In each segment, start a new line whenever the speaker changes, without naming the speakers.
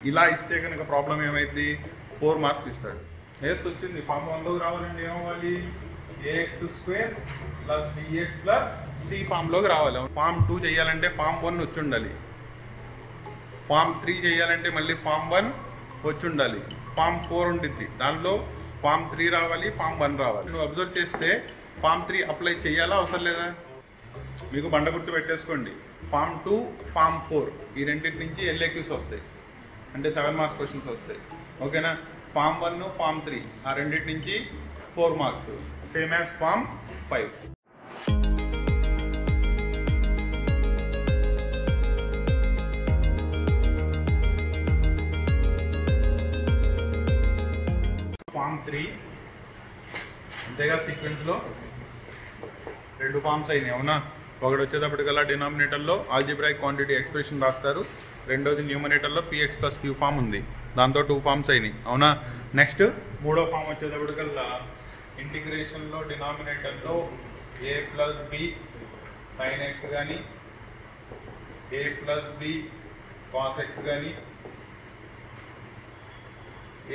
ఇలా ఇస్తే కనుక ప్రాబ్లం ఏమైంది 4 మార్క్స్ ఇస్తాడు. ఎస్ వచ్చింది ఫామ్ 1లోకి రావాలండి ఏమవ్వాలి ax² + bx + c ఫామ్లోకి రావాలి. ఫామ్ 2 చేయాలంటే ఫామ్ 1 వచ్చి ఉండాలి. ఫామ్ 3 చేయాలంటే మళ్ళీ ఫామ్ 1 వచ్చి ఉండాలి. ఫామ్ 4 ఉంటుంది, దానిలో ఫామ్ 3 రావాలి, ఫామ్ 1 రావాలి. నువ్వు అబ్జర్వ్ చేస్తే ఫామ్ 3 అప్లై చేయాలా అవసరం లేదా? మీకు బండ గుర్తు పెట్టేసుకోండి. ఫామ్ 2 ఫామ్ 4 ఈ రెండింటి నుంచి LAQs వస్తాయి, అంటే 7 మార్క్స్ క్వశ్చన్స్ వస్తాయి. ఓకేనా? ఫామ్ 1 ఫామ్ 3 ఆ రెండింటి నుంచి 4 marks, same as form 5. Form 3 అంతేగా సీక్వెన్స్లో 2 ఫామ్స్ అయినాయి అవునా? ఒకటి వచ్చేటప్పటికల్లా డినామినేటర్లో ఆల్జీబ్రాయిక్ క్వాంటిటీ ఎక్స్ప్రెషన్ రాస్తారు, రెండోది న్యూమరేటర్లో px + q ఫామ్ ఉంది, దాంతో 2 ఫామ్స్ అయినాయి అవునా? నెక్స్ట్ మూడో form వచ్చేటప్పటికల్లా ఇంటిగ్రేషన్లో డినామినేటర్లో a + b sin x కానీ a + b cos x కానీ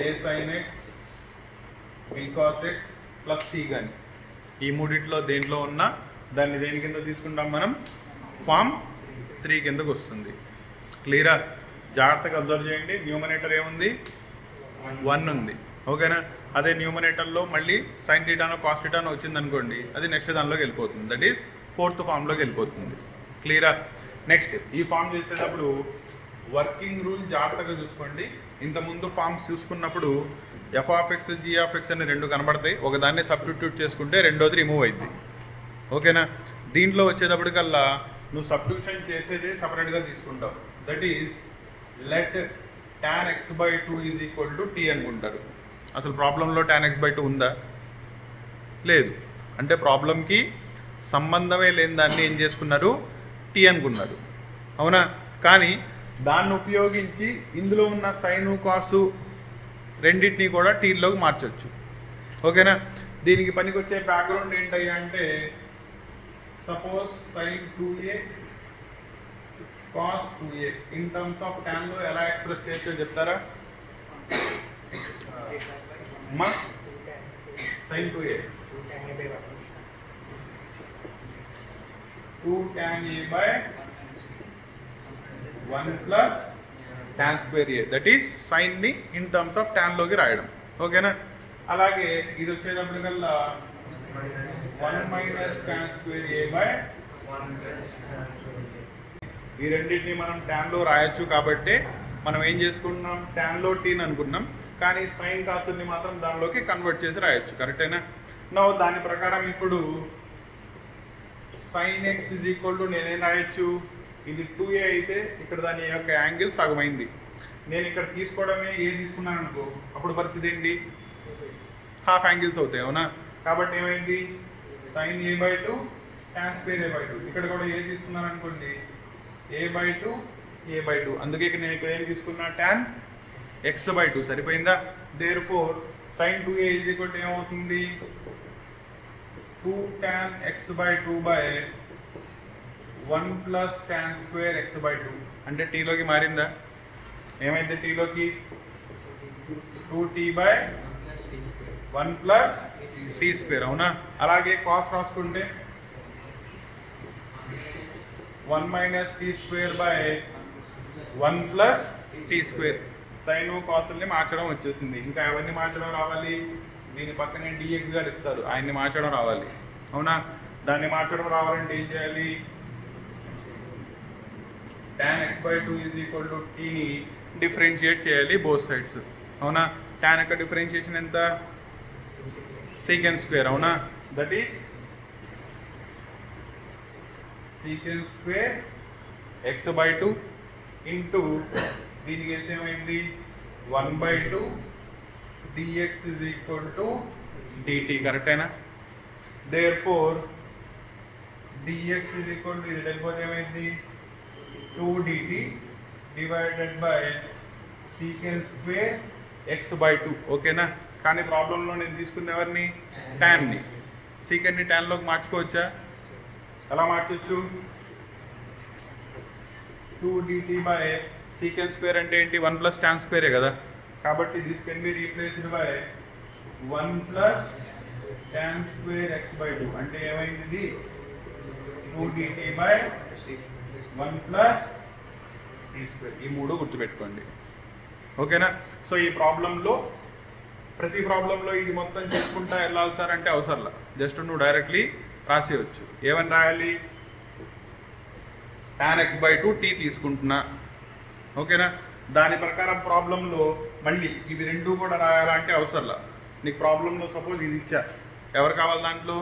a sin x b cos x + c కానీ ఈ మూడిట్లో దేంట్లో ఉన్నా దాన్ని దేని కింద తీసుకుంటాం మనం? ఫామ్ 3 కిందకు వస్తుంది. క్లియరా? జాగ్రత్తగా అబ్జర్వ్ చేయండి. న్యూమరేటర్ ఏముంది? 1 ఉంది. ఓకేనా? అదే న్యూమరేటర్లో మళ్ళీ sin θనో cos θనో వచ్చిందనుకోండి, అది నెక్స్ట్ దానిలోకి వెళ్ళిపోతుంది, దట్ ఈస్ 4th ఫామ్లోకి వెళ్ళిపోతుంది. క్లియరా? నెక్స్ట్ ఈ ఫామ్ చేసేటప్పుడు వర్కింగ్ రూల్ జాగ్రత్తగా చూసుకోండి. ఇంతకుముందు ఫామ్స్ చూసుకున్నప్పుడు f(x) g(x) అని 2 కనబడతాయి, ఒకదాన్ని సబ్స్టిట్యూట్ చేసుకుంటే రెండోది రిమూవ్ అయింది. ఓకేనా? దీంట్లో వచ్చేటప్పటికల్లా నువ్వు సబ్స్టిట్యూషన్ చేసేదే సపరేట్గా తీసుకుంటావు, that is let tan x/2 = t అనుకుంటారు. అసలు ప్రాబ్లంలో tan x/2 ఉందా? లేదు. అంటే ప్రాబ్లంకి సంబంధమే లేని దాన్ని ఏం చేసుకున్నారు? t అనుకున్నారు అవునా? కానీ దాన్ని ఉపయోగించి ఇందులో ఉన్న సైను కాసు రెండింటినీ కూడా టీలోకి మార్చవచ్చు. ఓకేనా? దీనికి పనికి వచ్చే బ్యాక్గ్రౌండ్ ఏంటయ్యా అంటే, suppose sin 2a cos 2a in terms of ట్యాన్లో ఎలా ఎక్స్ప్రెస్ చేయొచ్చో చెప్తారా? అమ్మా sin 2a 2tan a/1 + tan²a that is సైన్ని ఇన్ టర్మ్స్ ఆఫ్ ట్యాన్లోకి రాయడం. ఓకేనా? అలాగే ఇది వచ్చేటప్పటికల్లా 1 - tan²a/1 ఈ రెండింటిని మనం ట్యాన్లో రాయొచ్చు. కాబట్టి మనం ఏం చేసుకుంటున్నాం? ట్యాన్లో టీని అనుకున్నాం, కానీ సైన్ కాసుని మాత్రం దానిలోకి కన్వర్ట్ చేసి రాయొచ్చు. కరెక్టేనా? నో దాని ప్రకారం ఇప్పుడు sin x = నేనేం రాయొచ్చు? ఇది 2a అయితే ఇక్కడ దాని యొక్క యాంగిల్ సగమైంది. నేను ఇక్కడ తీసుకోవడమే ఏ తీసుకున్నాను అనుకో, అప్పుడు పరిస్థితి ఏంటి? హాఫ్ యాంగిల్స్ అవుతాయి అవునా? కాబట్టి ఏమైంది? sin a/2 tan²a/2. ఇక్కడ కూడా ఏ తీసుకున్నాను అనుకోండి, a/2 అందుకే ఇక్కడ నేను ఇక్కడ ఏం తీసుకున్నా? tan x/2 సరిపోయిందా? దేర్ఫోర్ sin 2a = ఏమవుతుంది? 2tan x/2/1 + tan²x/2 అంటే టీలోకి మారిందా? ఏమైంది టీలోకి? 2t/1 + t² అవునా? అలాగే కాస్ రాసుకుంటే 1 - t²/1 + t². సైను కాసుల్ని మార్చడం వచ్చేసింది. ఇంకా ఎవరిని మార్చడం రావాలి? దీని పక్కనే dx గారు ఇస్తారు, ఆయన్ని మార్చడం రావాలి అవునా? దాన్ని మార్చడం రావాలంటే ఏం చేయాలి? tan x/2 = tని డిఫరెన్షియేట్ చేయాలి బోత్ సైడ్స్ అవునా? tan యొక్క డిఫరెన్షియేషన్ ఎంత? sec² అవునా? That is sec² x/2 into దీనికి వేసి ఏమైంది? 1/2 dx = dt. కరెక్టేనా? దేర్ఫోర్ dx = ఇది లేకపోతే ఏమైంది? 2dt / sec² x/2. ఓకేనా? కానీ ప్రాబ్లంలో నేను తీసుకుంది ఎవరిని? ట్యాన్ని. సీకెండ్ని ట్యాన్లోకి మార్చుకోవచ్చా? ఎలా మార్చొచ్చు? 2dt సీకెండ్ స్క్వేర్ అంటే ఏంటి 1 ప్లస్ tan స్క్వేరే కదా. కాబట్టి this can be replaced by 1 plus tan square x/2 అంటే ఏమైంది ఇది 2 dt by 1 plus t square. ఈ మూడు గుర్తుపెట్టుకోండి ఓకేనా. సో ఈ ప్రాబ్లంలో ప్రతి ప్రాబ్లంలో ఇది మొత్తం చేసుకుంటా వెళ్ళాలి సార్ అంటే అవసరంలా, జస్ట్ నువ్వు డైరెక్ట్లీ రాసేయచ్చు. ఏమని రాయాలి tan x/2 t తీసుకుంటున్నా ఓకేనా. దాని ప్రకారం ప్రాబ్లంలో మళ్ళీ ఇవి రెండు కూడా రాయాలంటే అవసరంలా. నీకు ప్రాబ్లంలో సపోజ్ ఇది ఇచ్చా, ఎవరు కావాలి దాంట్లో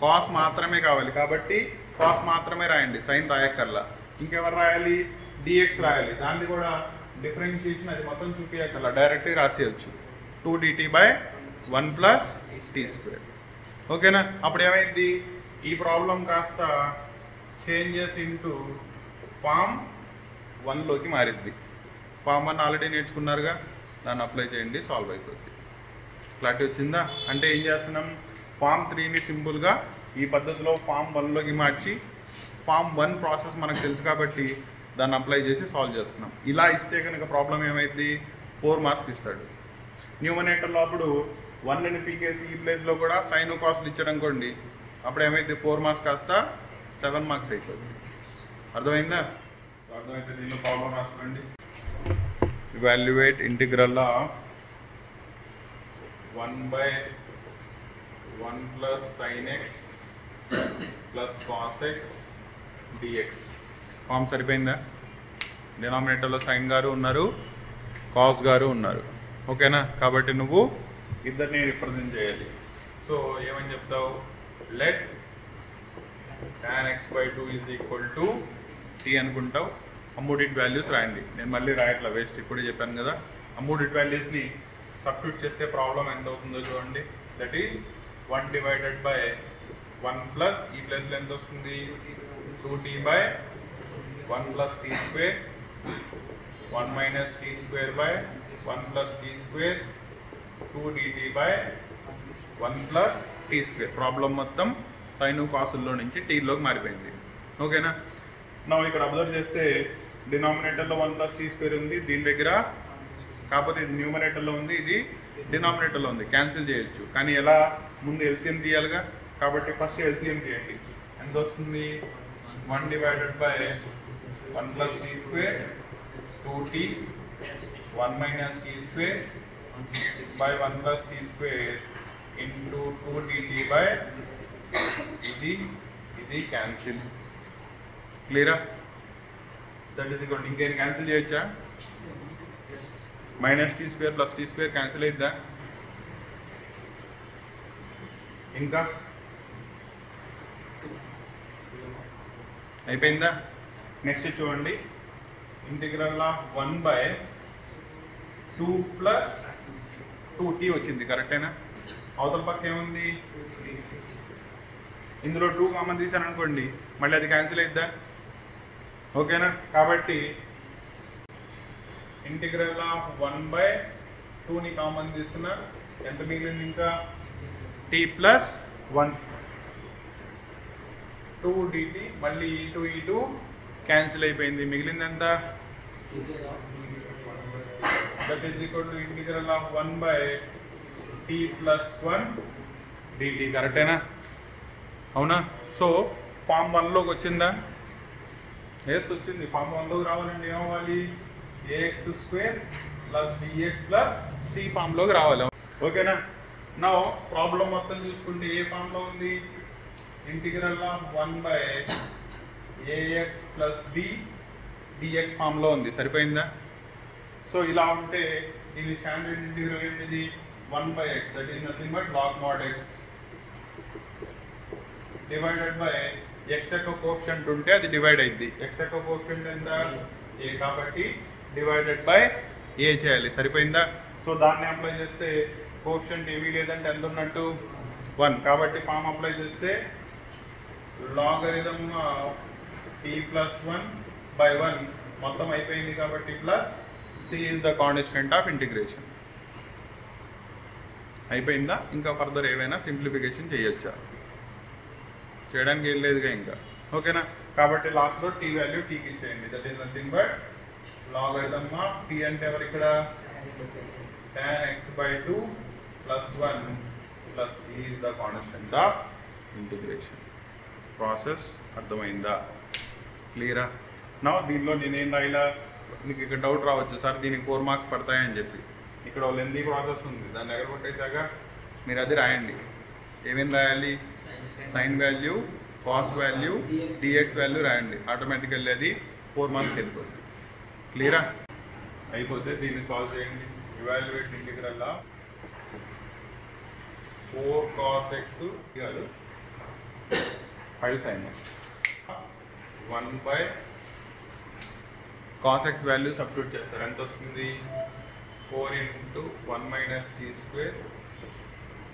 కాస్ మాత్రమే కావాలి కాబట్టి కాస్ మాత్రమే రాయండి, సైన్ రాయక్కర్లా. ఇంకెవరు రాయాలి dx రాయాలి, దాన్ని కూడా డిఫరెన్షియేషన్ అది మొత్తం చూపించక్కర్లా, డైరెక్ట్గా రాసేయచ్చు 2 dt by 1 plus t square ఓకేనా. అప్పుడు ఏమైంది ఈ ప్రాబ్లం కాస్త చేంజెస్ ఇంటూ ఫామ్ 1లోకి మారిద్ది. ఫామ్ 1 ఆల్రెడీ నేర్చుకున్నారుగా, దాన్ని అప్లై చేయండి, సాల్వ్ అయిపోద్ది. క్లారిటీ వచ్చిందా. అంటే ఏం చేస్తున్నాం ఫామ్ 3ని సింపుల్గా ఈ పద్ధతిలో ఫామ్ 1లోకి మార్చి ఫామ్ 1 ప్రాసెస్ మనకు తెలుసు కాబట్టి దాన్ని అప్లై చేసి సాల్వ్ చేస్తున్నాం. ఇలా ఇస్తే కనుక ప్రాబ్లం ఏమైంది 4 మార్క్స్ ఇస్తాడు. న్యూమరేటర్లో అప్పుడు 1ని పీకేసి ఈ ప్లేస్లో కూడా సైన్ కాస్ట్లు ఇచ్చాడు అనుకోండి, అప్పుడు ఏమైంది 4 మార్క్స్ కాస్త 7 మార్క్స్ అయిపోతుంది. అర్థమైందా. అర్థమైతే దీనిలో ప్రాబ్లం రాసుకోండి. Evaluate integral of 1/1 plus sin x plus cos x dx. Form సరిపోయిందా. డినామినేటర్లో సైన్ గారు ఉన్నారు, కాస్ గారు ఉన్నారు ఓకేనా. కాబట్టి నువ్వు ఇద్దరిని రిప్రజెంట్ చేయాలి. సో ఏమని చెప్తావు let tan x/2 is equal to t అనుకుంటావు. అమ్మూడిట్ వాల్యూస్ రాయండి, నేను మళ్ళీ రాయట్లా వేస్ట్, ఇప్పుడే చెప్పాను కదా. అమ్మూడిట్ వాల్యూస్ని సబ్స్టిట్యూట్ చేస్తే ప్రాబ్లం ఎంత అవుతుందో చూడండి. That is 1 divided by 1 plus ఈ ప్లస్లో ఎంత వస్తుంది 2t by 1 plus t square 1 minus t square by 1 plus t square 2 dt by 1 plus t square. Problem మొత్తం సైను కాసుల్లో నుంచి టీలోకి మారిపోయింది ఓకేనా. నా ఇక్కడ అబ్జర్వ్ చేస్తే డినామినేటర్లో 1 ప్లస్ t స్క్వేర్ ఉంది, దీని దగ్గర కాకపోతే ఇది న్యూమరేటర్లో ఉంది, ఇది డినామినేటర్లో ఉంది, క్యాన్సిల్ చేయొచ్చు. కానీ ఎలా ముందు ఎల్సిఎం తీయాలిగా, కాబట్టి ఫస్ట్ ఎల్సిఎం తీయండి. ఎంత వస్తుంది 1 divided by 1 plus t square 2t 1 minus t square by 1 plus t square into 2 dt by ఇది క్యాన్సిల్. క్లియరా. దట్ ఈస్ ఈక్వల్ ఇంకేం క్యాన్సిల్ చేయొచ్చా. Minus T square plus T square cancel అయిద్దా. ఇంకా అయిపోయిందా. నెక్స్ట్ చూడండి ఇంటిగ్రల్ ఆఫ్ 1/2 ప్లస్ 2t వచ్చింది కరెక్టేనా. అవతల పక్క ఏముంది ఇందులో 2 కామన్ తీసాను అనుకోండి, మళ్ళీ అది క్యాన్సిల్ అయిద్దా ఓకేనా. కాబట్టి ఇంటిగ్రల్ ఆఫ్ 1/2ని కామన్ తీస్తున్నా, ఎంత మిగిలింది ఇంకా t ప్లస్ 1 2 dt మళ్ళీ ఈ2 క్యాన్సిల్ అయిపోయింది, మిగిలింది ఎంత that is equal to integral of 1/t plus 1 dt. కరెక్టేనా అవునా. సో ఫామ్ 1లోకి వచ్చిందా. ఎస్ వచ్చింది. ఫామ్ 1లోకి రావాలండి ఏమవ్వాలి ax square plus bx plus c ఫామ్లోకి రావాలి ఓకేనా. నా ప్రాబ్లం మొత్తం చూసుకుంటే ఏ ఫామ్లో ఉంది integral of 1/ax plus b dx ఫామ్లో ఉంది. సరిపోయిందా. సో ఇలా ఉంటే దీని స్టాండర్డ్ ఇంటిగ్రల్ ఏంటిది 1/x that is nothing but log mod x divided by x యొక్క కోఎఫిషియంట్ ఉంటే అది డివైడ్ అయింది. x యొక్క కోఎఫిషియంట్ ఎంత a కాబట్టి డివైడెడ్ బై a చేయాలి. సరిపోయిందా. సో దాన్ని అప్లై చేస్తే కోఎఫిషియంట్ ఏమీ లేదంటే ఎంత ఉన్నట్టు 1 కాబట్టి ఫామ్ అప్లై చేస్తే లాగరిథమ్ t ప్లస్ 1/1 మొత్తం అయిపోయింది కాబట్టి plus c is the constant of integration. అయిపోయిందా. ఇంకా ఫర్దర్ ఏవైనా సింప్లిఫికేషన్ చేయొచ్చా, చేయడానికి ఏం లేదుగా ఇంకా ఓకేనా. కాబట్టి లాస్ట్లో t వాల్యూ tకి ఇచ్చేయండి that is nothing but logarithm of t అంటే ఎవరు ఇక్కడ tan x/2 plus 1 plus c is the constant of integration. Process అర్థమైందా? క్లియరా? నా దీనిలో నేనేం రాయిలా, మీకు ఇక్కడ డౌట్ రావచ్చు సార్ దీనికి 4 మార్క్స్ పడతాయని చెప్పి. ఇక్కడ లెంతీ ప్రాసెస్ ఉంది, దాన్ని దగ్గర కొట్టేశాక మీరు అది రాయండి. ఏమేమి రాయాలి? Sine value, cos value, dx value రాయండి. ఆటోమేటికల్లీ అది 4 మార్క్స్కి వెళ్ళిపోతుంది. క్లియరా? అయిపోతే దీన్ని సాల్వ్ చేయండి. Evaluate integral of 4 cos x కాదు 5 sin x 1 by cos x value substitute చేస్తారు. ఎంత వస్తుంది? 4 into 1 minus t square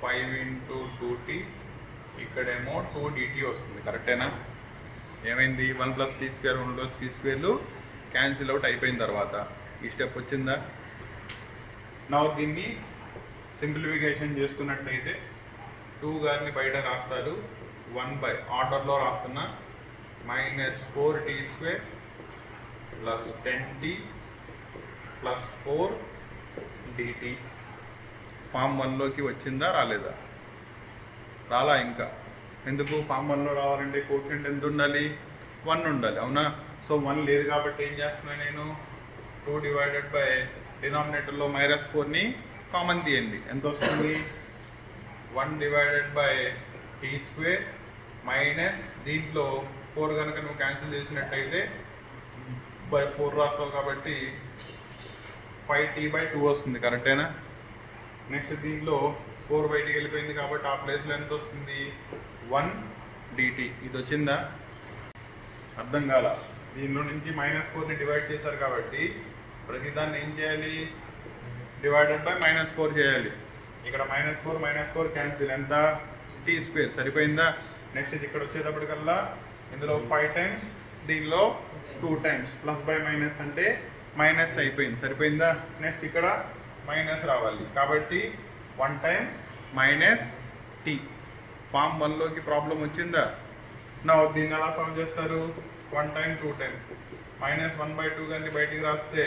5 into 2t, ఇక్కడేమో 2 dt వస్తుంది. కరెక్టేనా? ఏమైంది? 1 plus t square 1 plus t square cancel out అయిపోయిన తర్వాత ఈ స్టెప్ వచ్చిందా? నా దీన్ని సింప్లిఫికేషన్ చేసుకున్నట్లయితే 2 గారిని బయట రాస్తారు. 1 by ఆర్డర్లో రాస్తున్నా -4t square plus 10t plus 4 dt. Form 1లోకి వచ్చిందా రాలేదా? రాలా ఇంకా. ఎందుకు? ఫామ్ 1లో రావాలంటే కోఎఫిషియంట్ ఎంత ఉండాలి? 1 ఉండాలి, అవునా? సో 1 లేదు కాబట్టి ఏం చేస్తున్నాను నేను? 2 divided by డినామినేటర్లో -4ని కామన్ తీయండి. ఎంత వస్తుంది? 1 divided by t square minus దీంట్లో 4 కనుక నువ్వు క్యాన్సిల్ చేసినట్టయితే బై 4 రాస్తావు కాబట్టి 5t/2 వస్తుంది. కరెక్టేనా? నెక్స్ట్ దీంట్లో 4 బయటికి వెళ్ళిపోయింది కాబట్టి ఆ ప్లేస్లో ఎంత వస్తుంది? 1 dt. ఇది వచ్చిందా? అర్థం కాల. దీనిలో నుంచి -4ని డివైడ్ చేశారు కాబట్టి ప్రతిదాన్ని ఏం చేయాలి? డివైడెడ్ బై -4 చేయాలి. ఇక్కడ -4 క్యాన్సిల్, ఎంత? t square. సరిపోయిందా? నెక్స్ట్ ఇది ఇక్కడ వచ్చేటప్పటికల్లా ఇందులో 5 times, దీనిలో 2 times. ప్లస్ బై మైనస్ అంటే మైనస్ అయిపోయింది. సరిపోయిందా? నెక్స్ట్ ఇక్కడ మైనస్ రావాలి కాబట్టి 1 time -t. ఫామ్ 1లోకి ప్రాబ్లం వచ్చిందా? నా దీన్ని ఎలా సాల్వ్ చేస్తారు? 1 time 2 time -1/2 కానీ బయటికి రాస్తే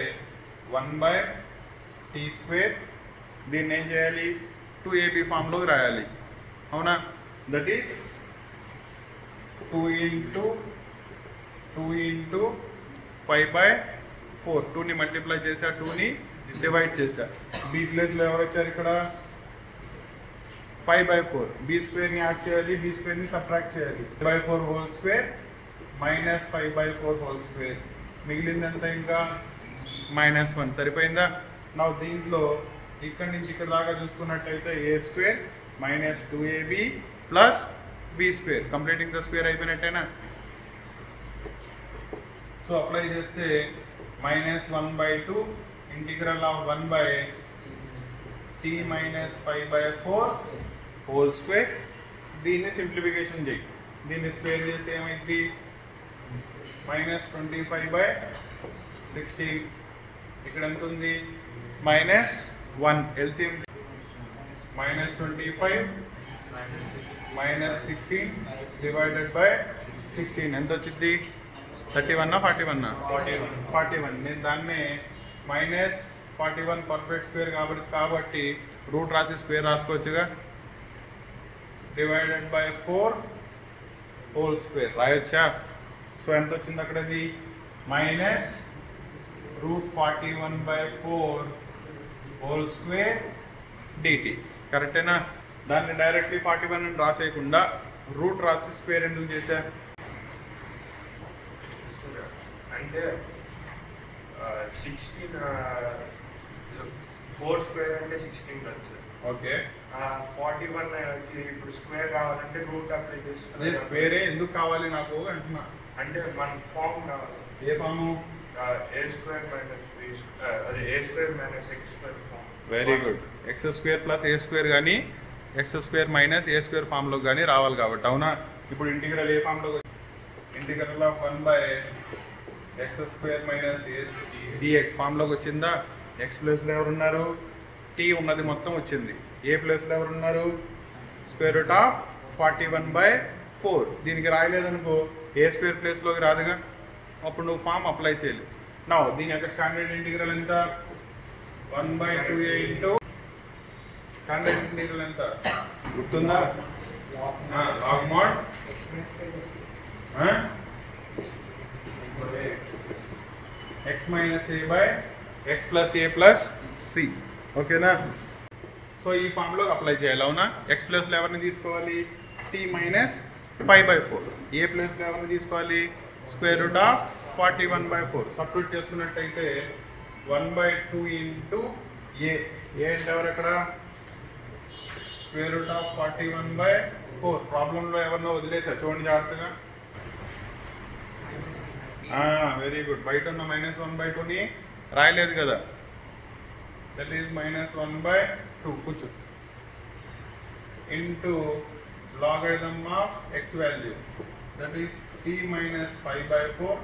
1/t స్క్వేర్. దీన్ని ఏం చేయాలి? 2ab ఫామ్లోకి రాయాలి, అవునా? That is 2 into 5/4. 2ని మల్టిప్లై చేశా, 2ని డివైడ్ చేశా. బి ప్లేస్లో ఎవరు వచ్చారు? ఇక్కడ 5/4. బి స్క్వేర్ని యాడ్ చేయాలి, బి స్క్వేర్ని సబ్ట్రాక్ట్ చేయాలి. 5/4 హోల్ స్క్వేర్ -5/4 హోల్ స్క్వేర్. మిగిలింది ఎంత? ఇంకా -1. సరిపోయిందా? నా దీంట్లో ఇక్కడ నుంచి ఇక్కడ దాకా చూసుకున్నట్టయితే a square -2ab plus b square. Completing the square అయిపోయినట్టేనా? సో అప్లై చేస్తే -1/2 integral of 1/t -5/4 whole square. దీన్ని సింప్లిఫికేషన్ చేయి. దీన్ని స్క్వేర్ చేసి ఏమైంది? -25/16. ఇక్కడ ఎంత ఉంది? -1. ఎల్సిఎం -25 -16 డివైడెడ్ బై 16 ఎంత వచ్చింది? 31 41? 41. నేను దాన్ని -41 పర్ఫెక్ట్ స్క్వేర్ కాబట్టి రూట్ రాసి స్క్వేర్ రాసుకోవచ్చుగా. డివైడెడ్ బై 4 హోల్ స్క్వేర్ రాయొచ్చా? సో ఎంత వచ్చింది అక్కడది? -√41/4 హోల్ స్క్వేర్ dt. కరెక్టేనా? దాన్ని డైరెక్ట్లీ 41 అని రాసేయకుండా రూట్ రాసి స్క్వేర్ ఎందుకు చేశా?
అంటే 16 4 స్క్వేర్ అంటే 16 వచ్చు.
ఓకే.
41 ఇప్పుడు స్క్వేర్ కావాలంటే రూట్ అప్లై చేసుకుంటే
అదే స్క్వేరే ఎందుకు కావాలి నాకు అంటున్నా.
అంటే మన ఫామ్ కావాలి.
ఏ form?
a square minus b square, అదే a square minus x square form.
Very good. x square plus a square కానీ x square minus a square ఫామ్లో కానీ రావాలి కాబట్టి, అవునా? ఇప్పుడు ఇంటిగ్రల్ ఏ ఫామ్లో? Integral of 1/x square minus a dx ఫామ్లోకి వచ్చిందా? x ప్లేస్లో ఎవరున్నారు? t ఉన్నది మొత్తం వచ్చింది. ఏ ప్లేస్లో ఎవరున్నారు? Square root of 41/4. దీనికి రాయలేదనుకో ఏ స్క్వేర్ ప్లేస్లోకి రాదుగా. అప్పుడు నువ్వు ఫామ్ అప్లై చేయలేదు. నౌ దీని యొక్క స్టాండర్డ్ ఇంటిగ్రల్ ఎంత 1/2a ఇంటూ స్టాండర్డ్ ఇంటిగ్రల్ ఎంత గుర్తుందా log mod x minus a by x plus a plus c ఓకేనా. సో ఈ ఫామ్లో అప్లై చేయాలి అవునా. ఎక్స్ ప్లస్లో ఎవరిని తీసుకోవాలి t మైనస్ 5/4, ఏ ప్లస్లో ఎవరిని తీసుకోవాలి √41/4. సబ్స్టిట్యూట్ చేసుకున్నట్టయితే 1/2 ఇంటూ ఏ అంటే ఎవరు అక్కడ √41/4. ప్రాబ్లంలో ఎవరినో వదిలేసా చూడండి జాగ్రత్తగా. Very good. బయట ఉన్న -1/2ని రాయలేదు కదా, దట్ ఈస్ -1/2 కూర్చో into logarithm of X value that is t minus 5/4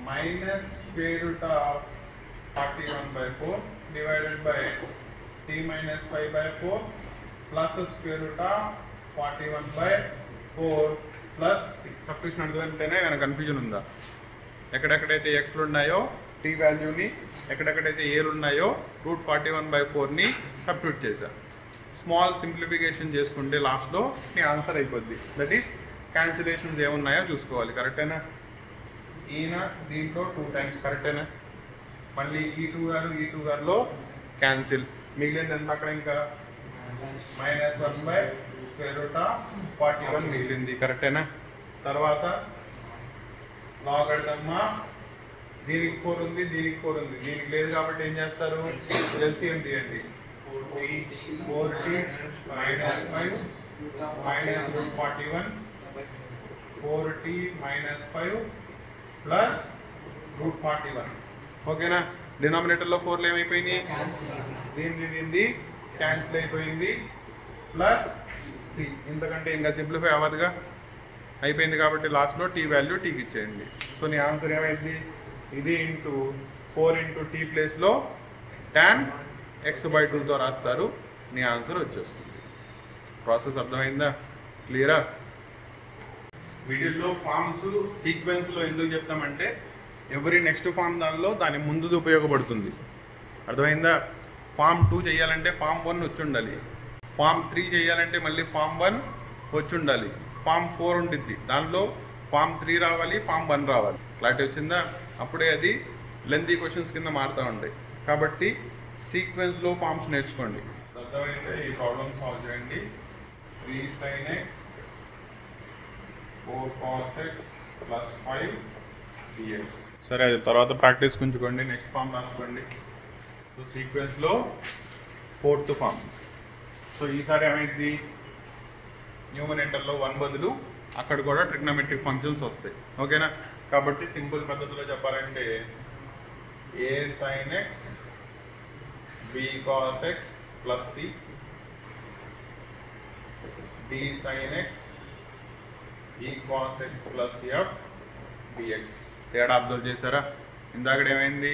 minus √41/4 divided by t minus 5/4 plus √41/4 plus 6. Substitution అర్థమైతేనే ఏమైనా కన్ఫ్యూజన్ ఉందా? ఎక్కడెక్కడైతే ఎక్స్లు ఉన్నాయో టీ వాల్యూని, ఎక్కడెక్కడైతే ఏలు ఉన్నాయో √41/4ని సబ్స్టిట్యూట్ చేశా. స్మాల్ సింప్లిఫికేషన్ చేసుకుంటే లాస్ట్లో నీ ఆన్సర్ అయిపోద్ది. దట్ ఈస్ క్యాన్సిలేషన్స్ ఏమున్నాయో చూసుకోవాలి. కరెక్టేనా? ఈయన దీంట్లో 2 టైమ్స్ కరెక్టేనా? మళ్ళీ ఈ 2 గారులో క్యాన్సిల్, మిగిలింది ఎంత అక్కడ ఇంకా -1/√41 మిగిలింది. కరెక్టేనా? తర్వాత లాగరిథమ్ దీనికి 4 ఉంది, దీనికి 4 ఉంది, దీనికి లేదు కాబట్టి ఏం చేస్తారు ఎల్సిఎం తీయండి. 4t -5 -√41 4t -5 plus √41. ఓకేనా. డినామినేటర్లో 4లు ఏమైపోయినాయి, దీనిది క్యాన్సిల్ అయిపోయింది ప్లస్ సి. ఇంతకంటే ఇంకా సింప్లిఫై అవ్వదుగా, అయిపోయింది కాబట్టి లాస్ట్లో టీ వాల్యూ టీకి ఇచ్చేయండి. సో నీ ఆన్సర్ ఏమైంది, ఇది ఇంటూ 4 ఇంటూ టీ ప్లేస్లో tan x/2తో రాస్తారు, నీ ఆన్సర్ వచ్చేస్తుంది. ప్రాసెస్ అర్థమైందా? క్లియరా? వీటిల్లో ఫామ్స్ సీక్వెన్స్లో ఎందుకు చెప్తామంటే ఎవరి నెక్స్ట్ ఫామ్ దాని ముందుది ఉపయోగపడుతుంది. అర్థమైందా? ఫామ్ 2 చేయాలంటే ఫామ్ 1 వచ్చి ఉండాలి, ఫామ్ 3 చేయాలంటే మళ్ళీ ఫామ్ 1 వచ్చి ఉండాలి, ఫామ్ 4 ఉంటుంది, దానిలో ఫామ్ 3 రావాలి, ఫామ్ 1 రావాలి. క్లారిటీ వచ్చిందా? అప్పుడే అది లెంతీ క్వశ్చన్స్ కింద మారుతూ ఉంటాయి. కాబట్టి సీక్వెన్స్లో ఫామ్స్ నేర్చుకోండి. అర్థమైతే ఈ ప్రాబ్లమ్ సాల్వ్ చేయండి. 3 sin x 4 cos x plus 5 dx. సరే, అది తర్వాత ప్రాక్టీస్ ఉంచుకోండి. నెక్స్ట్ ఫామ్ రాసుకోండి. సో సీక్వెన్స్లో 4th ఫామ్. సో ఈసారి ఏమైంది, న్యూమరేటర్లో 1 బదులు అక్కడ కూడా ట్రిగ్నోమెట్రిక్ ఫంక్షన్స్ వస్తాయి. ఓకేనా. కాబట్టి సింపుల్ పద్ధతిలో చెప్పాలంటే a sin x b cos x plus c d sin x e cos x plus f dx. తేడా అబ్జర్వ్ చేశారా? ఇందాక ఏమైంది,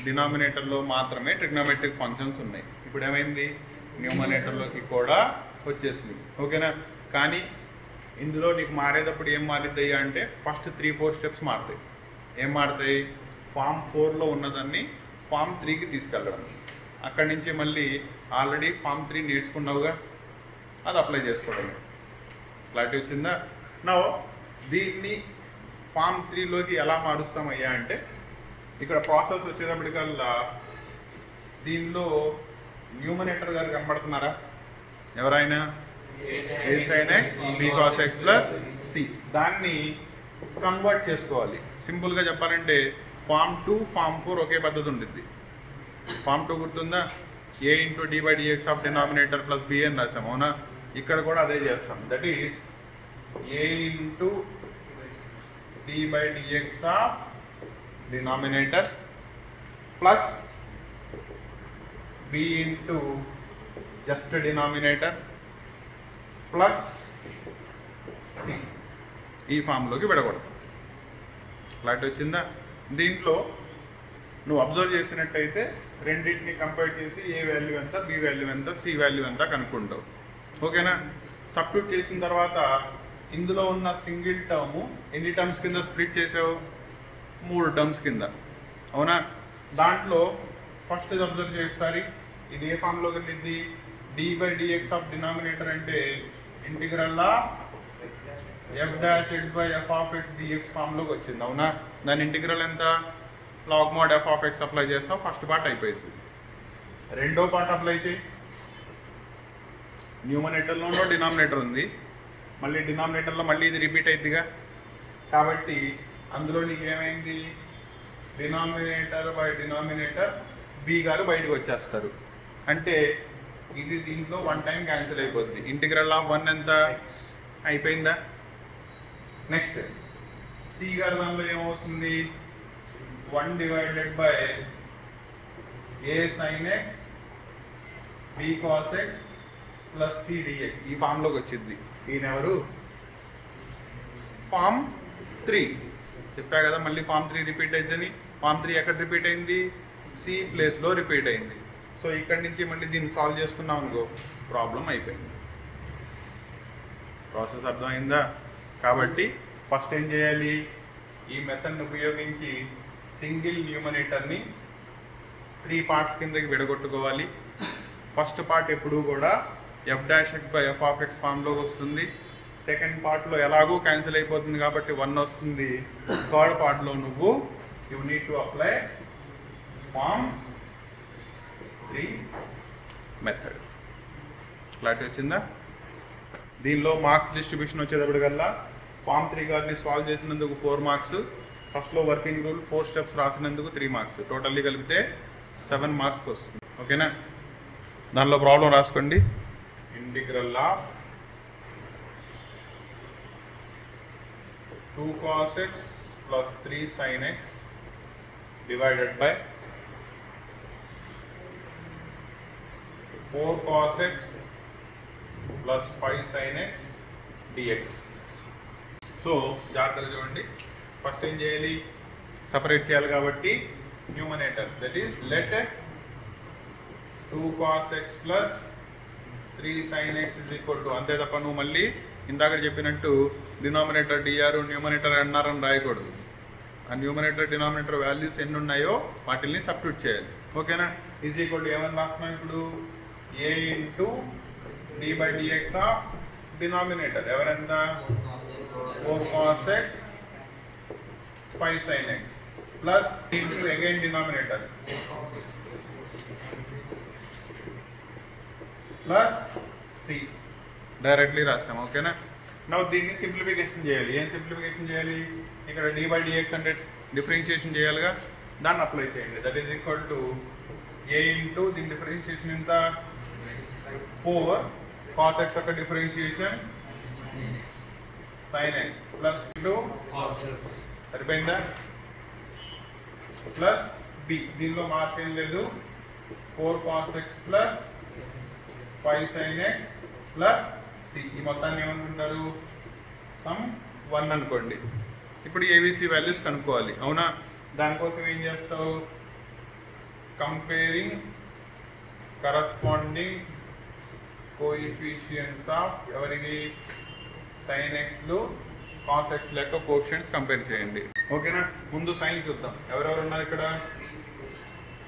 డినామినేటర్లో మాత్రమే ట్రిగ్నోమెట్రిక్ ఫంక్షన్స్ ఉన్నాయి, ఇప్పుడు ఏమైంది న్యూమరేటర్లోకి కూడా వచ్చేసింది. ఓకేనా. కానీ ఇందులో నీకు మారేటప్పుడు ఏం మారుతాయి అంటే ఫస్ట్ 3-4 స్టెప్స్ మారుతాయి. ఏం మారుతాయి, ఫామ్ 4లో ఉన్నదాన్ని ఫామ్ 3కి తీసుకెళ్ళడం, అక్కడి నుంచి మళ్ళీ ఆల్రెడీ ఫామ్ 3 నేర్చుకున్నావుగా, అది అప్లై చేసుకోవడమే. క్లారిటీ వచ్చిందా? నా దీన్ని ఫామ్ 3లోకి ఎలా మారుస్తామయ్యా అంటే ఇక్కడ ప్రాసెస్ వచ్చేటప్పటికల్లా దీనిలో న్యూమరేటర్ గారు కనబడుతున్నారా ఎవరైనా? a sin x b cos x plus c. దాన్ని కన్వర్ట్ చేసుకోవాలి. సింపుల్గా చెప్పాలంటే ఫామ్ 2 ఫామ్ 4 ఒకే పద్ధతి ఉంటుంది. ఫామ్ 2 గుర్తుందా, a into d/dx of denominator plus b అని రాసాం అవునా. ఇక్కడ కూడా అదే చేస్తాం, that is a into d/dx of denominator plus b into just denominator plus c. ఈ ఫామ్లోకి విడగొడతాం. క్లారిటీ వచ్చిందా? దీంట్లో నువ్వు అబ్జర్వ్ చేసినట్టయితే రెండింటిని కంపేర్ చేసి ఏ వాల్యూ ఎంత, బి వాల్యూ ఎంత, సి వాల్యూ ఎంత కనుక్కుంటావు. ఓకేనా. సబ్స్టిట్యూట్ చేసిన తర్వాత ఇందులో ఉన్న సింగిల్ టర్ము ఎన్ని టర్మ్స్ కింద స్ప్లిట్ చేసావు, 3 టర్మ్స్ కింద. అవునా? దాంట్లో ఫస్ట్ ఇది అబ్జర్వ్ చేయ ఒకసారి, ఇది ఏ ఫామ్లో వెళ్ళింది? d/dx ఆఫ్ డినామినేటర్ అంటే ఇంటిగ్రల్ ఆఫ్ f'(x/f(x) dx ఫామ్లోకి వచ్చింది. అవునా? దాని ఇంటిగ్రల్ ఎంత? log mod f(x) అప్లై చేస్తాం, ఫస్ట్ పార్ట్ అయిపోయింది. రెండో పార్ట్ అప్లై చేయి. న్యూమరేటర్లోనో డినామినేటర్ ఉంది, మళ్ళీ డినామినేటర్లో మళ్ళీ ఇది రిపీట్ అవుతుందిగా, కాబట్టి అందులో నీకు ఏమైంది? డినామినేటర్ బై డినామినేటర్ బి గారు బయటకు వచ్చేస్తారు. అంటే ఇది దీంట్లో 1 టైం క్యాన్సిల్ అయిపోతుంది. ఇంటిగ్రల్ ఆఫ్ 1 ఎంత అయిపోయిందా? నెక్స్ట్ సి గారు దానిలో ఏమవుతుంది? 1 divided by a sine x b cos x plus c dx ఈ ఫామ్లోకి వచ్చింది. ఈయన ఎవరు? ఫామ్ 3. చెప్పా కదా మళ్ళీ ఫామ్ 3 రిపీట్ అవుతుంది. ఫామ్ 3 ఎక్కడ రిపీట్ అయింది? సి ప్లేస్లో రిపీట్ అయింది. సో ఇక్కడి నుంచి మళ్ళీ దీన్ని సాల్వ్ చేసుకున్నాం అనుకో, ప్రాబ్లం అయిపోయింది. ప్రాసెస్ అర్థమైందా? కాబట్టి ఫస్ట్ ఏం చేయాలి? ఈ మెథడ్ని ఉపయోగించి సింగిల్ న్యూమరేటర్ని 3 పార్ట్స్ కిందకి విడగొట్టుకోవాలి. ఫస్ట్ పార్ట్ ఎప్పుడూ కూడా f'(x/f(x) ఫామ్లోకి వస్తుంది. సెకండ్ పార్ట్లో ఎలాగూ క్యాన్సిల్ అయిపోతుంది కాబట్టి 1 వస్తుంది. థర్డ్ పార్ట్లో నువ్వు you need to apply form 3 method. Clarity వచ్చిందా? దీనిలో మార్క్స్ డిస్ట్రిబ్యూషన్ వచ్చేటప్పటికల్లా ఫామ్ 3 గారిని సాల్వ్ చేసినందుకు 4 మార్క్స్, ఫస్ట్లో వర్కింగ్ రూల్ 4 స్టెప్స్ రాసినందుకు 3 మార్క్స్, టోటల్లీ కలిపితే 7 మార్క్స్కి వస్తుంది. ఓకేనా? దానిలో ప్రాబ్లం రాసుకోండి. Integral of 2 cos x plus 3 sin x divided by 4 cos x plus 5 sin x dx. So జాగ్రత్తగా చూడండి. ఫస్ట్ ఏం చేయాలి? సపరేట్ చేయాలి కాబట్టి numerator that is let 2 cos x plus 3 sin x is equal to, అంతే తప్ప నువ్వు మళ్ళీ ఇందాక చెప్పినట్టు డినామినేటర్ డిఆర్ న్యూమరేటర్ ఎన్ఆర్ అని రాయకూడదు. ఆ న్యూమరేటర్ డినామినేటర్ వాల్యూస్ ఎన్ని ఉన్నాయో వాటిని సబ్స్టిట్యూట్ చేయాలి. ఓకేనా? ఈజ్ ఈక్వల్ టు ఏమని రాస్తున్నాం ఇప్పుడు? A into d/dx of denominator ఎవరెంత? 4 cos x 5 sin x plus into again denominator plus C directly రాస్తాం. ఓకేనా? నవ్వు దీన్ని సింప్లిఫికేషన్ చేయాలి. ఏం సింప్లిఫికేషన్ చేయాలి? ఇక్కడ d/dx అంటే డిఫరెన్షియేషన్ చేయాలిగా, దాన్ని అప్లై చేయండి. That is equal to a into దీని డిఫరెన్షియేషన్ ఎంత? 4 cos x యొక్క differentiation sin x plus into సరిపోయిందా? ప్లస్ బి, దీనిలో మార్క్ ఏం లేదు. 4 cos x plus 5 sin x plus c. ఈ మొత్తాన్ని ఏమనుకుంటారు? సమ్ 1 అనుకోండి. ఇప్పుడు ఏబిసి వాల్యూస్ కనుక్కోవాలి. అవునా? దానికోసం ఏం చేస్తావు? కంపేరింగ్ కరస్పాండింగ్ కోఎఫిషియెంట్స్ ఆఫ్ ఎవరికి? సైన్ ఎక్స్లు కాస్ ఎక్స్ లెక్క కోఎఫిషియెంట్స్ కంపేర్ చేయండి. ఓకేనా? ముందు సైన్ చూద్దాం. ఎవరెవరు ఉన్నారు ఇక్కడ?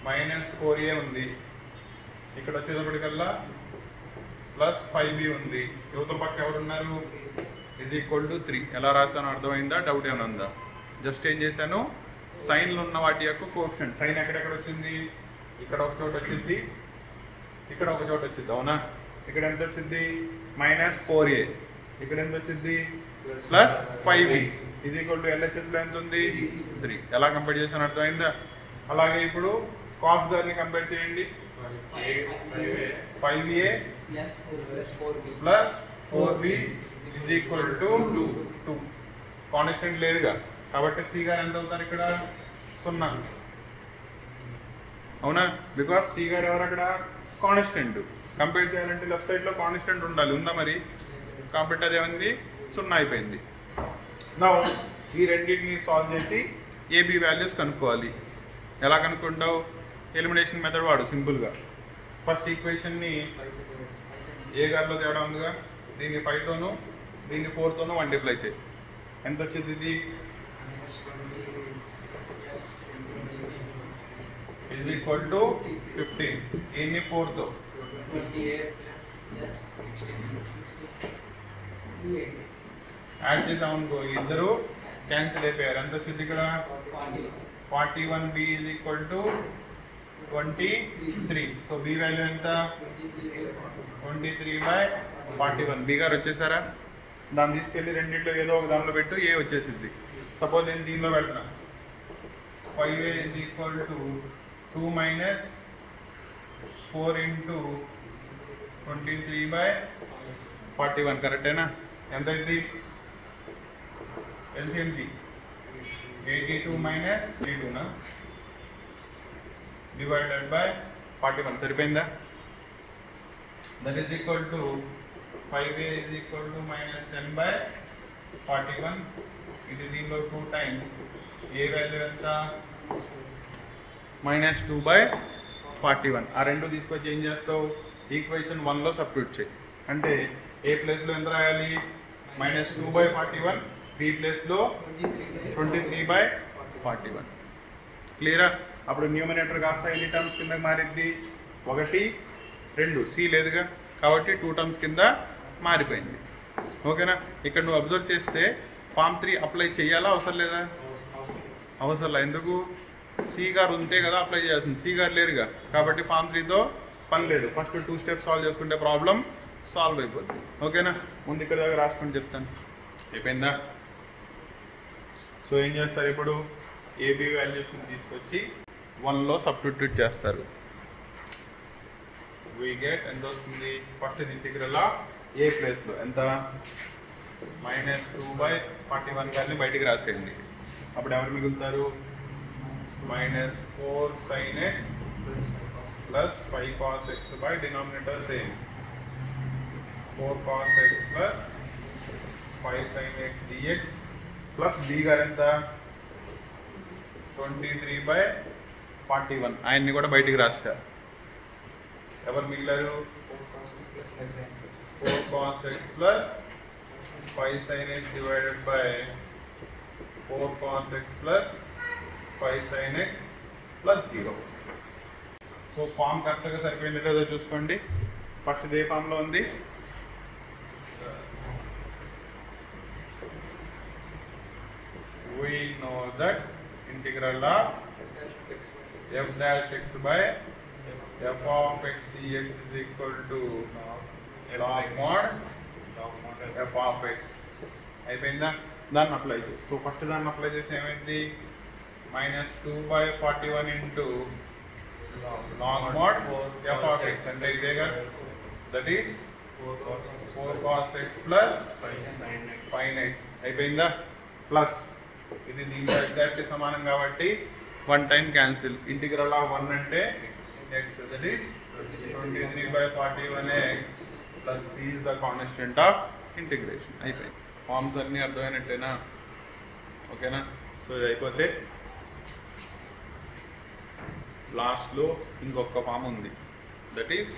-4a ఉంది. ఇక్కడ వచ్చేటప్పటికల్లా ప్లస్ 5b ఉంది. యువతల పక్క ఎవరున్నారు? Is equal to 3. ఎలా రాశానో అర్థమైందా? డౌట్ ఏమైనా ఉందా? జస్ట్ ఏం చేశాను? సైన్లు ఉన్న వాటి యొక్క కోఎఫిషియెంట్. సైన్ ఎక్కడెక్కడ వచ్చింది? ఇక్కడ ఒక చోట వచ్చింది, ఇక్కడ ఒక చోట వచ్చింది. అవునా? ఇక్కడ ఎంత వచ్చింది? -4a. ఇక్కడ ఎంత వచ్చింది? Plus 5b. ఇది ఈక్వల్ టు ఎల్హెచ్ఎస్లో ఎంత ఉంది? 3. ఎలా కంపేర్ చేశాను అర్థమైందా? అలాగే ఇప్పుడు కాస్ గారిని కంపేర్ చేయండి. 5a plus 4b is equal to 2. Constant లేదుగా కాబట్టి సి గారు ఎంత అవుతారు ఇక్కడ? 0. అవునా? బికాస్ సి గారు ఎవరు అక్కడ? కాన్స్టెంట్. కంపేర్ చేయాలంటే లెఫ్ట్ సైడ్లో కాన్స్టెంట్ ఉండాలి. ఉందా మరి? కాబట్టి అదేమైంది? 0 అయిపోయింది. నా ఈ రెండింటిని సాల్వ్ చేసి ఏబి వాల్యూస్ కనుక్కోవాలి. ఎలా కనుక్కుంటావు? ఎలిమినేషన్ మెథడ్ వాడు సింపుల్గా. ఫస్ట్ ఈక్వేషన్ని ఏ గారిలో తేడా ఉందిగా, దీన్ని 5తోనూ దీన్ని 4తోనూ మల్టిప్లై చేయి. ఎంత వచ్చింది? ఇది ఈజ్ ఈక్వల్ టు 15. దీన్ని 4తో యాడ్ చేసామనుకో ఇద్దరు క్యాన్సిల్ అయిపోయారు. ఎంత వచ్చింది ఇక్కడ 41b is equal to 23. So b value ఎంత 23/41. బి గారు వచ్చేసారా? దాన్ని తీసుకెళ్ళి రెండింటిలో ఏదో ఒక దానిలో పెట్టు, ఏ వచ్చేసింది. సపోజ్ నేను దీనిలో పెడుతున్నా 5a ఈజ్ ఈక్వల్ టు 2 - 4 × 23/41. కరెక్టేనా? ఎంత అయింది? ఎల్సిఎంకి 82 - 32 డివైడెడ్ బై 41. సరిపోయిందా? That is equal to 5a is equal to -10/41. ఇది దీనిలో 2 టైమ్స్ ఏ వాల్యూ ఎంత -2/41. ఆ రెండు తీసుకొచ్చి ఏం చేస్తావు? ఈక్వేషన్ 1లో సబ్స్టిట్యూట్ చేయి. అంటే ఏ ప్లేస్లో ఎంత రాయాలి? -2/41. బి ప్లేస్లో 23/41. క్లియరా? అప్పుడు న్యూమినేటర్ కాస్త ఎన్ని టర్మ్స్ కింద మారిద్ది? 1 2. సి లేదుగా కాబట్టి 2 టర్మ్స్ కింద మారిపోయింది. ఓకేనా? ఇక్కడ నువ్వు అబ్జర్వ్ చేస్తే ఫామ్ 3 అప్లై చేయాలా అవసరం లేదా? అవసరంలా. ఎందుకు? సి గారు ఉంటే కదా అప్లై చేయాల్సింది. సి గారు లేరుగా కాబట్టి ఫామ్ 3తో పని లేదు. ఫస్ట్ 2 స్టెప్స్ సాల్వ్ చేసుకుంటే ప్రాబ్లం సాల్వ్ అయిపోద్ది. ఓకేనా? ముందు ఇక్కడ దాకా రాసుకొని చెప్తాను. అయిపోయిందా? సో ఏం చేస్తారు ఇప్పుడు? ఏబీ వాల్యూస్ని తీసుకొచ్చి 1లో సబ్స్టిట్యూట్ చేస్తారు. వీ గెట్ ఎంత వస్తుంది? ఫస్ట్ ఇంటిగ్రల్ ఆఫ్ ఏ ప్లేస్లో ఎంత -2/41 గారిని బయటికి రాసేయండి. అప్పుడు ఎవరు మిగులుతారు? -4 sin x plus 5 cos x by denominator same 4 cos x plus 5 sin x dx plus b గారు ఎంత 23/41. ఆయన్ని కూడా బయటికి రాస్తారు. ఎవరు మిగిలారు? 4 cos x plus 5 sin x divided by 4 cos x plus 5 sin x plus 0. So form కరెక్ట్గా సరిపోయింది లేదో చూసుకోండి. ఫస్ట్ ఇదే ఫామ్లో ఉంది. We know that integral of f dash x by f of x dx is equal to log mod f of x. అయిపోయిందా? దాన్ని apply చేసి సో ఫస్ట్ దాన్ని అప్లై చేసి ఏమైంది? -2/41 into log mod f of x అంటే ఇదేగా. That is 4 cos x plus 5 sin x. అయిపోయిందా? Plus ఇది దీంట్లో ఎగ్జాక్ట్లీ సమానం కాబట్టి 1 టైం క్యాన్సిల్. ఇంటిగ్రల్ ఆఫ్ 1 అంటే x. That is 23/41x plus c is the constant of integration. అయిపోయింది. ఫార్మ్స్ అన్నీ అర్థమైనట్టేనా? ఓకేనా? సో ఇది అయిపోతే లాస్ట్లో ఇంకొక ఫామ్ ఉంది. That is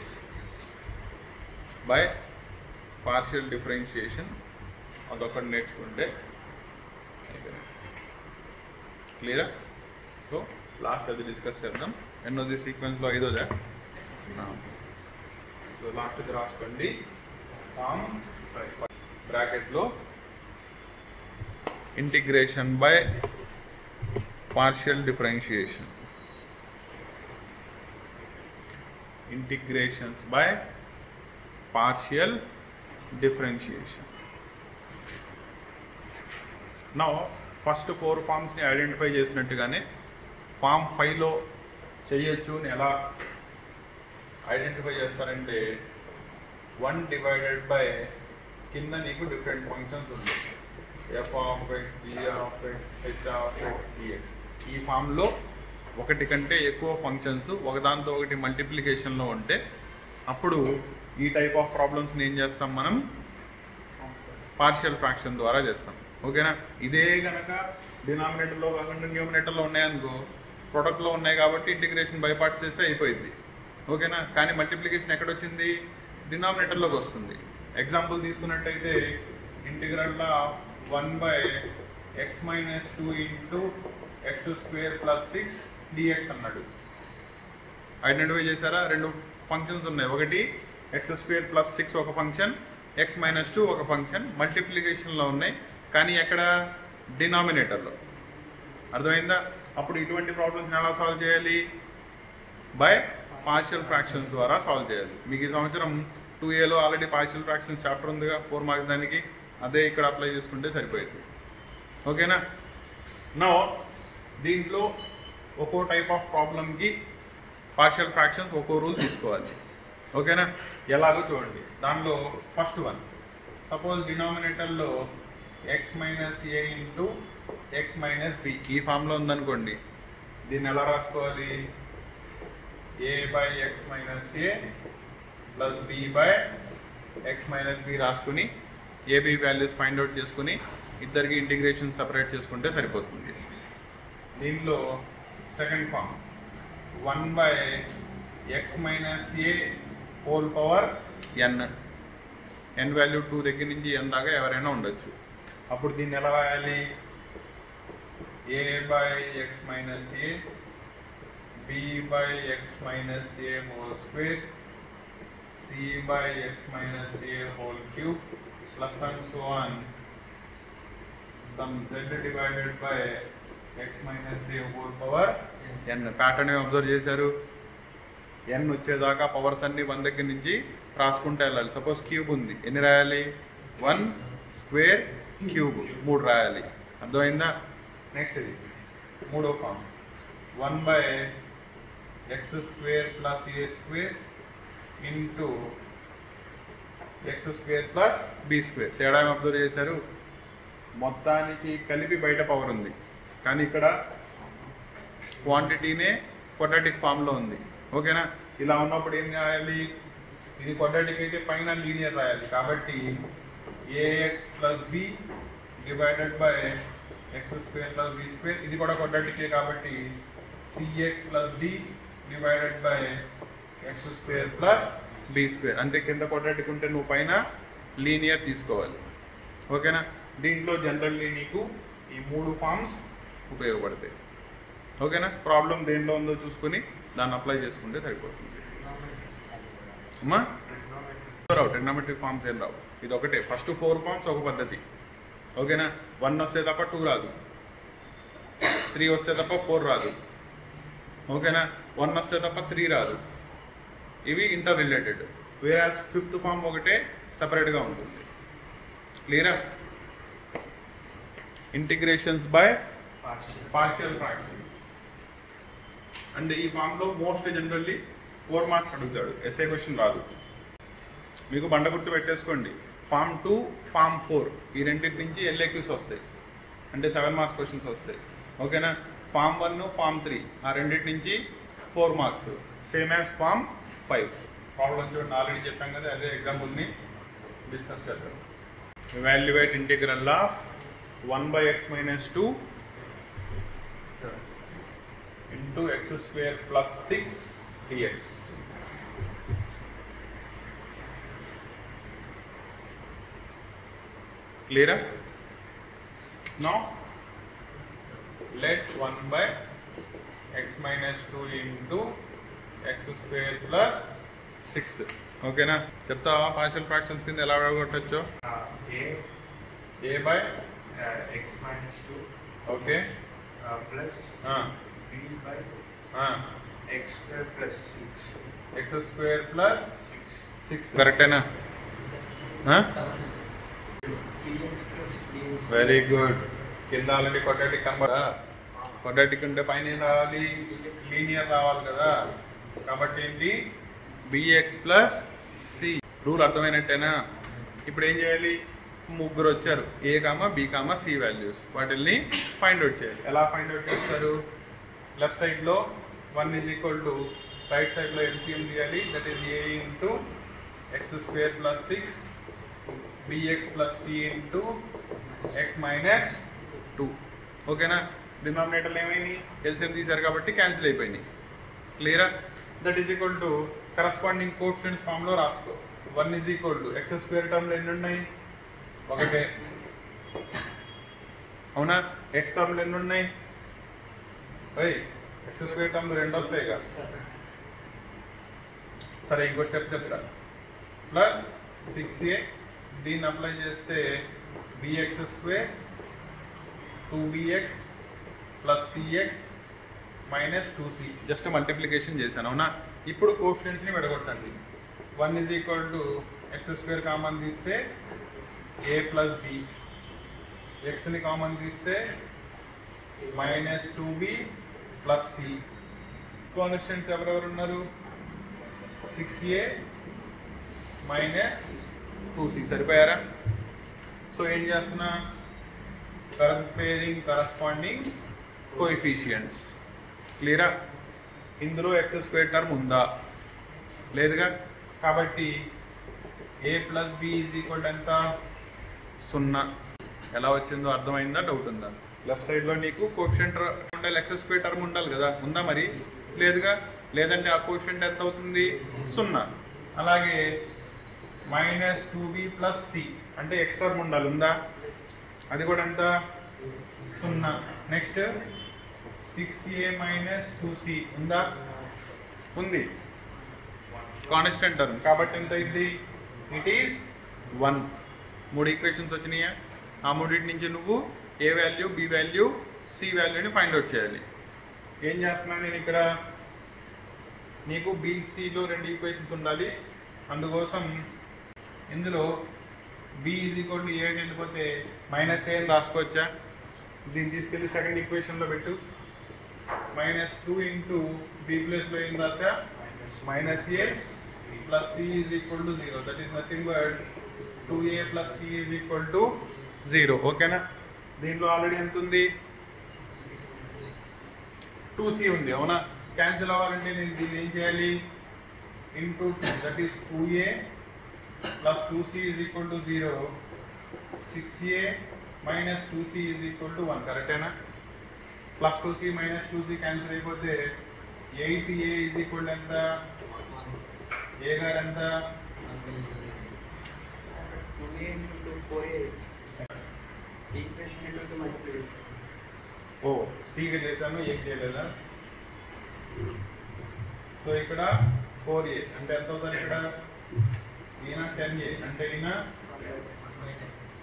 by partial differentiation. అదొకటి నేర్చుకుంటే అయిపోయింది. క్లియరా? సో లాస్ట్ అది డిస్కస్ చేద్దాం. ఎన్నోది సీక్వెన్స్లో? 5ోదా? సో లాస్ట్ అది రాసుకోండి. ఫామ్ బ్రాకెట్లో integration by partial differentiation. Integrations by partial differentiation. Now first 4 ఫామ్స్ని ఐడెంటిఫై చేసినట్టుగానే ఫామ్ 5లో చేయొచ్చు అని ఎలా ఐడెంటిఫై చేస్తారంటే 1 డివైడెడ్ బై కింద నీకు డిఫరెంట్ ఫంక్షన్స్ ఉంటాయి. f of x, g of x, h of x, dx. ఈ ఫామ్లో ఒకటి కంటే ఎక్కువ ఫంక్షన్స్ ఒకదాంతో ఒకటి మల్టిప్లికేషన్లో ఉంటే అప్పుడు ఈ టైప్ ఆఫ్ ప్రాబ్లమ్స్ని ఏం చేస్తాం మనం? పార్షియల్ ఫ్రాక్షన్ ద్వారా చేస్తాం. ఓకేనా? ఇదే కనుక డినామినేటర్లో కాకుండా న్యూమినేటర్లో ఉన్నాయనుకో, ప్రొడక్ట్లో ఉన్నాయి కాబట్టి ఇంటిగ్రేషన్ బై పార్ట్స్ చేస్తే అయిపోయింది. ఓకేనా? కానీ మల్టిప్లికేషన్ ఎక్కడొచ్చింది? డినామినేటర్లోకి వస్తుంది. ఎగ్జాంపుల్ తీసుకున్నట్టయితే integral of 1/x - 2 into x² + 6 dx అన్నాడు. ఐడెంటిఫై చేశారా? రెండు ఫంక్షన్స్ ఉన్నాయి. ఒకటి x² + 6 ఒక ఫంక్షన్, x-2 ఒక ఫంక్షన్ మల్టిప్లికేషన్లో ఉన్నాయి, కానీ ఎక్కడ? డినామినేటర్లో. అర్థమైందా? అప్పుడు ఇటువంటి ప్రాబ్లమ్స్ని ఎలా సాల్వ్ చేయాలి? బై పార్షియల్ ఫ్రాక్షన్స్ ద్వారా సాల్వ్ చేయాలి. మీకు ఈ సంవత్సరం 2Aలో ఆల్రెడీ పార్షియల్ ఫ్రాక్షన్స్ చాప్టర్ ఉందిగా 4 మార్క్స్ దానికి, అదే ఇక్కడ అప్లై చేసుకుంటే సరిపోయింది. ఓకేనా? నో దీంట్లో ఒక్కో టైప్ ఆఫ్ ప్రాబ్లమ్కి పార్షియల్ ఫ్రాక్షన్స్ ఒక్కో రూల్ తీసుకోవాలి. ఓకేనా? ఎలాగో చూడండి. దానిలో ఫస్ట్ వన్, సపోజ్ డినామినేటర్లో x - a into x - b ఈ ఫామ్లో ఉందనుకోండి. దీన్ని ఎలా రాసుకోవాలి? a/x - a plus b/x - b రాసుకుని ఏబీ వాల్యూస్ ఫైండ్ అవుట్ చేసుకుని ఇద్దరికి ఇంటిగ్రేషన్ సపరేట్ చేసుకుంటే సరిపోతుంది. దీనిలో second form 1/x - a whole power n value 2 దగ్గర నుంచి n దాకా ఎవరైనా ఉండొచ్చు. అప్పుడు దీన్ని ఎలా రాయాలి? a/x - a b/x - a whole square c/x - a whole cube plus and so on some z divided by x minus a whole power n. Pattern observe చేశారు? n వచ్చేదాకా పవర్స్ అన్ని 1 దగ్గర నుంచి రాసుకుంటూ వెళ్ళాలి. సపోజ్ క్యూబ్ ఉంది, ఎన్ని రాయాలి? 1 స్క్వేర్ క్యూబ్ 3 రాయాలి. అర్థమైందా? నెక్స్ట్ ఇది మూడో form 1/x² + a² into x² + b². తేడా అబ్జర్వ్ చేశారు? మొత్తానికి కలిపి బయట పవర్ ఉంది, కానీ ఇక్కడ క్వాంటిటీనే క్వాడ్రాటిక్ ఫామ్లో ఉంది. ఓకేనా? ఇలా ఉన్నప్పుడు ఏం రాయాలి? ఇది క్వాడ్రాటిక్ అయితే పైన లీనియర్ రాయాలి. కాబట్టి ax + b divided by x² + b². ఇది కూడా క్వాడ్రాటికే కాబట్టి cx + d divided by x² + b². అంటే కింద క్వాడ్రాటిక్ ఉంటే నువ్వు పైన లీనియర్ తీసుకోవాలి. ఓకేనా? దీంట్లో జనరల్లీ నీకు ఈ 3 ఫామ్స్ ఉపయోగపడతాయి. ఓకేనా? ప్రాబ్లం దేంట్లో ఉందో చూసుకొని దాన్ని అప్లై చేసుకుంటే సరిపోతుంది. అమ్మా రావు, ట్రిగ్నోమెట్రిక్ ఫామ్స్ ఏం రావు. ఇది ఒకటే, ఫస్ట్ 4 ఫామ్స్ ఒక పద్ధతి. ఓకేనా? 1 వస్తే తప్ప 2 రాదు, 3 వస్తే తప్ప 4 రాదు. ఓకేనా? 1 వస్తే తప్ప 3 రాదు. ఇవి ఇంటర్ రిలేటెడ్. వేరాజ్ 5th ఫామ్ ఒకటే సపరేట్గా ఉంటుంది. క్లియరా? Integrations by partial fractions. And ఈ ఫామ్లో మోస్ట్ జనరల్లీ 4 మార్క్స్ అడుగుతాడు, ఎస్ఏ క్వశ్చన్ రాదు. మీకు బండ గుర్తు పెట్టేసుకోండి. ఫామ్ 2, ఫామ్ 4 ఈ రెండింటి నుంచి LAQs వస్తాయి, అంటే 7 మార్క్స్ క్వశ్చన్స్ వస్తాయి. ఓకేనా? ఫామ్ 1, ఫామ్ 3 ఆ రెండింటి నుంచి 4 marks, same as form 5. Problem చూడండి, ఆల్రెడీ చెప్పాం కదా, అదే ఎగ్జాంపుల్ని డిస్కస్ చేద్దాం. Evaluate integral of 1/x - 2 into x² + 6 dx. Clear? Now let 1/x - 2 into x² + 6. ఓకేనా? చెప్తావా పార్షియల్ ఫ్రాక్షన్స్ కింద ఎలా కొట్టచ్చో?
x - 2
okay
plus b/x² + 6.
x² + 6 కరెక్టేనా? Very good. కింద ఆల్రెడీ క్వాడ్రాటిక్ కనబడా? క్వాడ్రాటిక్ ఉంటే పైన ఏం రావాలి? లీనియర్ రావాలి కదా. కాబట్టి ఏంటి? bx + c. రూల్ అర్థమైనట్టేనా? ఇప్పుడు ఏం చేయాలి? ముగ్గురు వచ్చారు, a, b, c వాల్యూస్. వాటిని ఫైండ్ అవుట్ చేయాలి. ఎలా ఫైండ్ అవుట్ చేస్తారు? లెఫ్ట్ సైడ్లో 1 = రైట్ సైడ్లో LCM తీయాలి. That is a into x² + 6 bx + c into x - 2. ఓకేనా? డినామినేటర్లు ఏమైంది? LCM తీశారు కాబట్టి క్యాన్సిల్ అయిపోయినాయి. క్లియరా? That is equal to corresponding coefficients ఫామ్లో రాసుకో. 1 = x² టర్మ్లో ఎన్ని ఉన్నాయి? ఒకటే. అవునా? x టర్మ్లు ఎన్ని ఉన్నాయి? x² టర్మ్లు 2 వస్తాయి కదా. సరే ఇంకో స్టెప్ చెప్తా. ప్లస్ 6a దీన్ని అప్లై చేస్తే bx square 2bx plus cx minus 2c just multiplication చేశాను అవునా. ఇప్పుడు కోఎఫిషియెంట్స్ని విడగొట్టండి. 1 is equal to X square common తీస్తే a ప్లస్ b, ఎక్స్ని కామన్ తీస్తే minus 2b plus c. Constants ఎవరెవరు ఉన్నారు? 6a minus 2c సరిపోయారా? సో ఏం చేస్తున్నా, కంపేరింగ్ కరస్పాండింగ్ కోఎఫిషియంట్స్. క్లియరా? ఇందులో ఎక్స్ స్క్వేర్ టర్మ్ ఉందా? లేదుగా. కాబట్టి a plus b is equal ఎంత? 0. ఎలా వచ్చిందో అర్థమైందా? డౌట్ ఉందా? లెఫ్ట్ సైడ్లో నీకు కోఎఫిషియంట్ ఉండాలి, ఎక్స్ స్క్వేర్ టర్మ్ ఉండాలి కదా, ఉందా మరి? లేదుగా. లేదంటే ఆ కోఎఫిషియంట్ ఎంత అవుతుంది? 0. అలాగే మైనస్ 2b ప్లస్ c అంటే ఎక్స్ టర్మ్ ఉండాలి, ఉందా? అది కూడా ఎంత? 0. నెక్స్ట్ 6a మైనస్ 2c ఉందా? ఉంది. కాన్స్టెంట్ టర్మ్ కాబట్టి ఎంత అయింది? It is 1. 3 ఈక్వేషన్స్ వచ్చినాయా? ఆ మూడింటి నుంచి నువ్వు ఏ వాల్యూ, బి వాల్యూ, సి వాల్యూని ఫైండ్ అవుట్ చేయాలి. ఏం చేస్తున్నాను నేను ఇక్కడ, నీకు బీసీలో 2 ఈక్వేషన్స్ ఉండాలి. అందుకోసం ఇందులో b is equal to a వెళ్ళిపోతే మైనస్ a అని రాసుకోవచ్చా? దీన్ని తీసుకెళ్ళి సెకండ్ ఈక్వేషన్లో పెట్టు. మైనస్ 2 ఇంటూ b ప్లేస్లో ఏం రాసా? Minus a plus c is equal to 0. That is nothing but 2a plus c is equal to 0. ఓకేనా? దీంట్లో ఆల్రెడీ ఎంత ఉంది? 2c ఉంది అవునా. క్యాన్సిల్ అవ్వాలంటే నేను దీన్ని ఏం చేయాలి? Into 2 that is 2a plus 2c is equal to 0. 6a minus 2c is equal to 1. కరెక్టేనా? Plus 2c minus 2c cancel అయిపోతే 8a ఈజ్ ఈక్వల్ ఎంత? a గారు ఎంత? ఓ సిగా చేశాను, ఏం చేయలేదా? సో ఇక్కడ 4a అంటే ఎంత అవుతుంది? ఇక్కడ ఈయన 10a అంటే ఈయన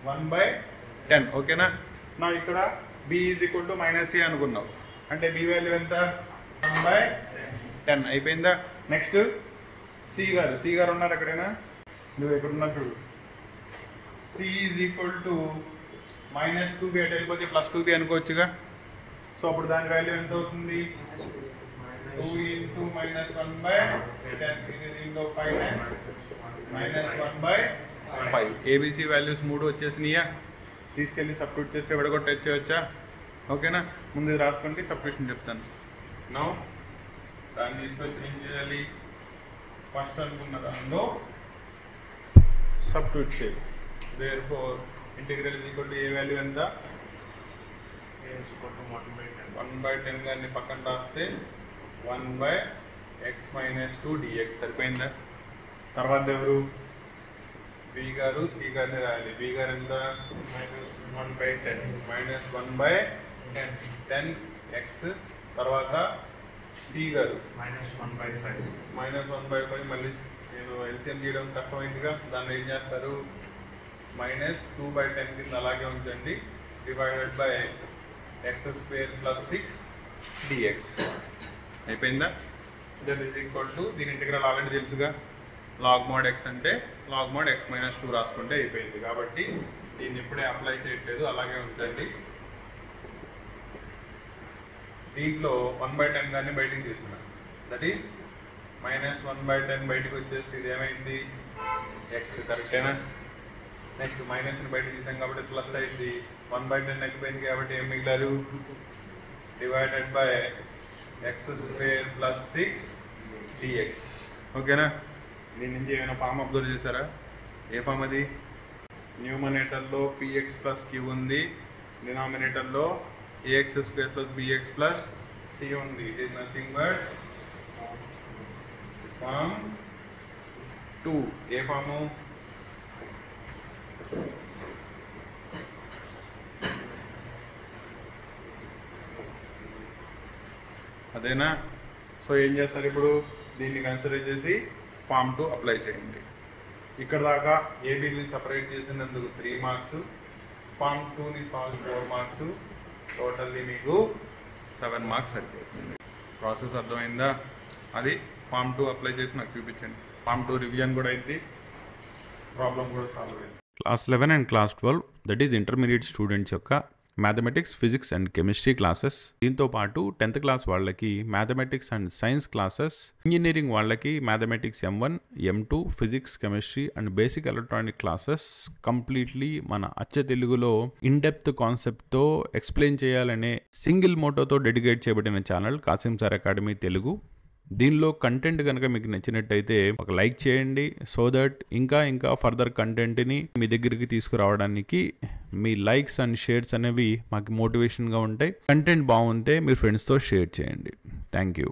1/10. ఓకేనా? నా ఇక్కడ b is equal to minus a అనుకున్నావు అంటే b వాల్యూ ఎంత? 1/10 అయిపోయిందా? నెక్స్ట్ సి గారు ఉన్నారు ఎక్కడైనా? నువ్వు ఎక్కడ ఉన్నారు చూడు. c is equal to minus 2b అంటే వెళ్ళిపోతే ప్లస్ 2b అనుకోవచ్చుగా. సో అప్పుడు దాని వాల్యూ ఎంత అవుతుంది? 2 ఇంటూ మైనస్ 1/10. ఇది దీంట్లో 5 టైమ్స్ మైనస్ 1/5. ఏబిసి వాల్యూస్ 3 వచ్చేసినాయా? తీసుకెళ్ళి సబ్స్టిట్యూట్ చేస్తే విడగొట్టొచ్చేవచ్చా? ఓకేనా? ముందు ఇది రాసుకుంటే సబ్స్టిట్యూషన్ చెప్తాను. నౌ దాన్ని తీసుకొచ్చి ఏం చేయాలి? ఫస్ట్ అనుకున్న దానిలో సబ్స్టిట్యూట్ చేయాలి. Therefore integral is equal to A value ఎంత? 1/10 గారిని పక్కన రాస్తే 1/x మైనస్ 2 dx సరిపోయిందా? తర్వాత ఎవరు? b గారు c గారిని రాయాలి. b గారు ఎంత? -1/10 మైనస్ 1/10x. తర్వాత c గారు -1/5 మళ్ళీ నేను ఎల్సిఎం చేయడం కష్టమైందిగా, దాన్ని ఏం చేస్తారు? -2/10 కింద అలాగే ఉంచండి, divided by x square plus 6 dx. అయిపోయిందా? దట్ ఈజ్ ఈక్వల్ టు దీని ఇంటిగ్రల్ ఆల్రెడీ తెలుసుగా, లాగ్ మోడ్ x అంటే లాగ్ మోడ్ x మైనస్ 2 రాసుకుంటే అయిపోయింది. కాబట్టి దీన్ని ఇప్పుడే అప్లై చేయట్లేదు, అలాగే ఉంచండి. దీంట్లో 1/10 గారిని బయటికి తీస్తున్నాను. దట్ ఈస్ -1/10 బయటకు వచ్చేసి ఇది ఏమైంది? x. కరెక్టేనా? నెక్స్ట్ మైనస్ని బయటకు తీసాం కాబట్టి ప్లస్ అయింది. 1/10 అయిపోయింది కాబట్టి ఏం మిగిలారు? Divided by x square plus 6 dx. ఓకేనా? దీని నుంచి ఏమైనా ఫామ్ అబ్జర్వ్ చేశారా? ఏ ఫామ్ అది? న్యూమరేటర్లో px ప్లస్ q ఉంది, డినామినేటర్లో ax square plus bx plus c ఉంది. It is nothing but form 2. ఏ ఫాము? అదేనా? సో ఏం చేస్తారు ఇప్పుడు? దీన్ని కన్సిడర్ చేసి ఫామ్ 2 అప్లై చేయండి. ఇక్కడ దాకా ఏబీని సపరేట్ చేసినందుకు 3 మార్క్స్, ఫామ్ 2ని సాల్వ్ 4 మార్క్స్, టోటల్లీ మీకు 7 మార్క్స్ సరిపోతుంది. ప్రాసెస్ అర్థమైందా? అది ఫామ్ 2 అప్లై చేసి నాకు చూపించండి. ఫామ్ 2 రివిజన్ కూడా అయింది, ప్రాబ్లం కూడా సాల్వ్ అయింది. Class 11 and class 12 that is intermediate students యొక్క mathematics, physics and chemistry classes. దీంతో పాటు 10th క్లాస్ వాళ్ళకి mathematics and science classes, engineering వాళ్ళకి mathematics M1, M2, physics, chemistry and basic electronic classes completely మన అచ్చ తెలుగులో ఇన్ డెప్త్ కాన్సెప్ట్తో explain చేయాలనే సింగిల్ మోటోతో డెడికేట్ చేయబడిన channel Kasim sir academy Telugu. దీనిలో కంటెంట్ కనుక మీకు నచ్చినట్టయితే ఒక లైక్ చేయండి, సో దట్ ఇంకా ఫర్దర్ కంటెంట్ని మీ దగ్గరికి తీసుకురావడానికి మీ లైక్స్ అండ్ షేర్స్ అనేవి మాకు మోటివేషన్గా ఉంటాయి. కంటెంట్ బాగుంటే మీ ఫ్రెండ్స్తో షేర్ చేయండి. Thank you.